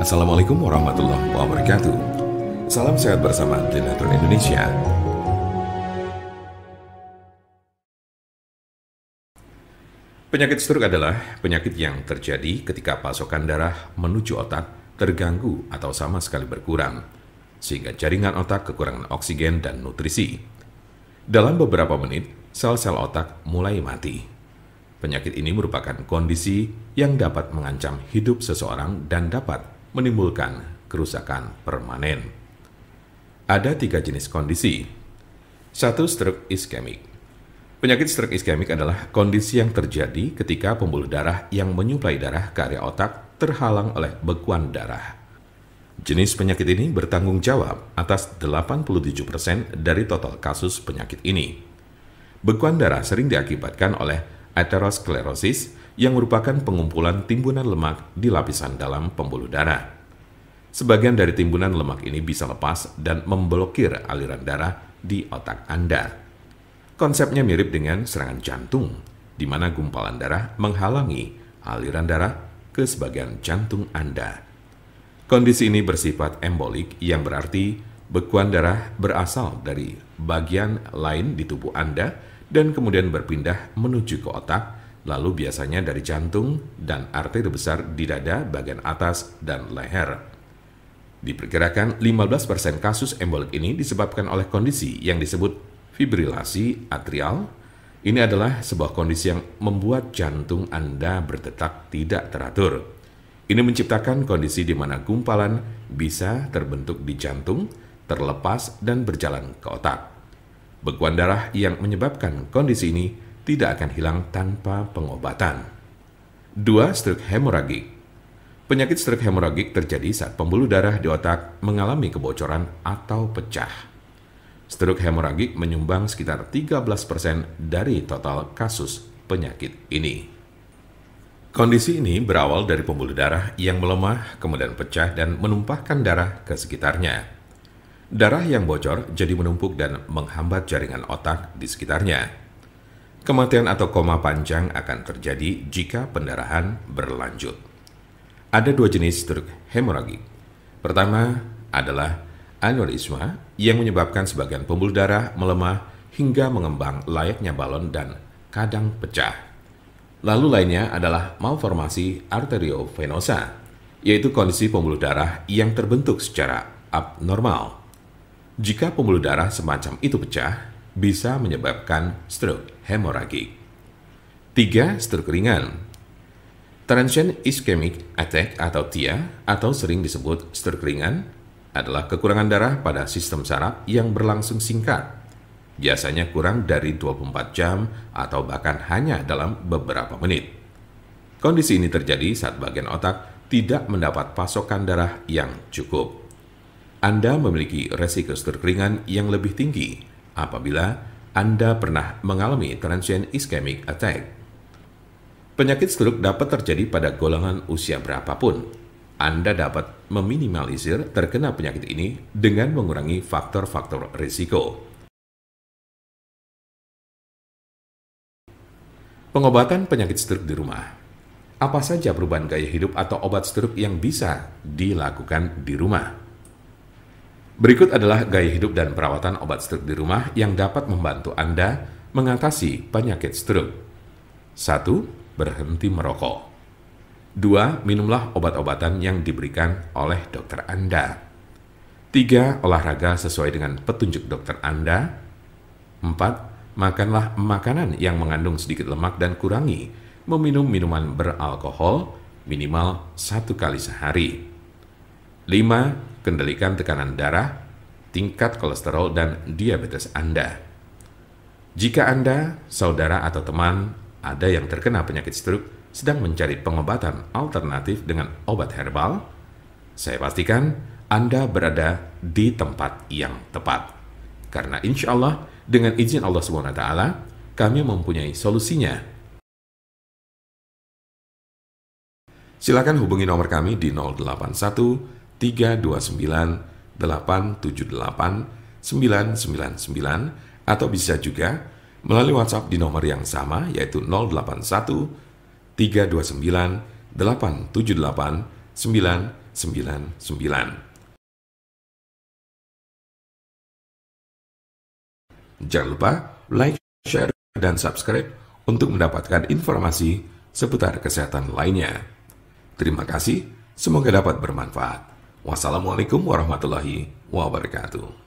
Assalamualaikum warahmatullahi wabarakatuh. Salam sehat bersama Denatron Indonesia. Penyakit stroke adalah penyakit yang terjadi ketika pasokan darah menuju otak terganggu atau sama sekali berkurang, sehingga jaringan otak kekurangan oksigen dan nutrisi. Dalam beberapa menit, sel-sel otak mulai mati. Penyakit ini merupakan kondisi yang dapat mengancam hidup seseorang dan dapat menimbulkan kerusakan permanen. Ada 3 jenis kondisi. 1. Stroke iskemik. Penyakit stroke iskemik adalah kondisi yang terjadi ketika pembuluh darah yang menyuplai darah ke area otak terhalang oleh bekuan darah. Jenis penyakit ini bertanggung jawab atas 87% dari total kasus penyakit ini. Bekuan darah sering diakibatkan oleh aterosklerosis yang merupakan pengumpulan timbunan lemak di lapisan dalam pembuluh darah. Sebagian dari timbunan lemak ini bisa lepas dan memblokir aliran darah di otak Anda. Konsepnya mirip dengan serangan jantung, di mana gumpalan darah menghalangi aliran darah ke sebagian jantung Anda. Kondisi ini bersifat embolik, yang berarti bekuan darah berasal dari bagian lain di tubuh Anda dan kemudian berpindah menuju ke otak, lalu biasanya dari jantung dan arteri besar di dada bagian atas dan leher. Diperkirakan 15% kasus embolik ini disebabkan oleh kondisi yang disebut fibrilasi atrial. Ini adalah sebuah kondisi yang membuat jantung Anda berdetak tidak teratur. Ini menciptakan kondisi di mana gumpalan bisa terbentuk di jantung, terlepas dan berjalan ke otak. Bekuan darah yang menyebabkan kondisi ini tidak akan hilang tanpa pengobatan. 2. Stroke hemoragik. Penyakit stroke hemoragik terjadi saat pembuluh darah di otak mengalami kebocoran atau pecah. Stroke hemoragik menyumbang sekitar 13% dari total kasus penyakit ini. Kondisi ini berawal dari pembuluh darah yang melemah, kemudian pecah dan menumpahkan darah ke sekitarnya. Darah yang bocor jadi menumpuk dan menghambat jaringan otak di sekitarnya. Kematian atau koma panjang akan terjadi jika pendarahan berlanjut. Ada 2 jenis stroke hemoragik. Pertama adalah aneurisma yang menyebabkan sebagian pembuluh darah melemah hingga mengembang layaknya balon dan kadang pecah. Lalu lainnya adalah malformasi arteriovenosa, yaitu kondisi pembuluh darah yang terbentuk secara abnormal. Jika pembuluh darah semacam itu pecah, bisa menyebabkan stroke hemoragik. 3. Stroke ringan. Transient ischemic attack atau TIA, atau sering disebut stroke ringan, adalah kekurangan darah pada sistem saraf yang berlangsung singkat, biasanya kurang dari 24 jam atau bahkan hanya dalam beberapa menit. Kondisi ini terjadi saat bagian otak tidak mendapat pasokan darah yang cukup. Anda memiliki resiko stroke ringan yang lebih tinggi apabila Anda pernah mengalami transient ischemic attack. Penyakit stroke dapat terjadi pada golongan usia berapapun. Anda dapat meminimalisir terkena penyakit ini dengan mengurangi faktor-faktor risiko. Pengobatan penyakit stroke di rumah. Apa saja perubahan gaya hidup atau obat stroke yang bisa dilakukan di rumah? Berikut adalah gaya hidup dan perawatan obat stroke di rumah yang dapat membantu Anda mengatasi penyakit stroke. 1. Berhenti merokok. 2. Minumlah obat-obatan yang diberikan oleh dokter Anda. 3. Olahraga sesuai dengan petunjuk dokter Anda. 4. Makanlah makanan yang mengandung sedikit lemak dan kurangi meminum minuman beralkohol minimal 1 kali sehari. 5. Kendalikan tekanan darah, tingkat kolesterol, dan diabetes Anda. Jika Anda, saudara, atau teman ada yang terkena penyakit stroke sedang mencari pengobatan alternatif dengan obat herbal, saya pastikan Anda berada di tempat yang tepat. Karena insya Allah, dengan izin Allah SWT, kami mempunyai solusinya. Silakan hubungi nomor kami di 081 329 878 999 atau bisa juga melalui WhatsApp di nomor yang sama, yaitu 081 329 878 999. Jangan lupa like, share, dan subscribe untuk mendapatkan informasi seputar kesehatan lainnya. Terima kasih, semoga dapat bermanfaat. Wassalamualaikum warahmatullahi wabarakatuh.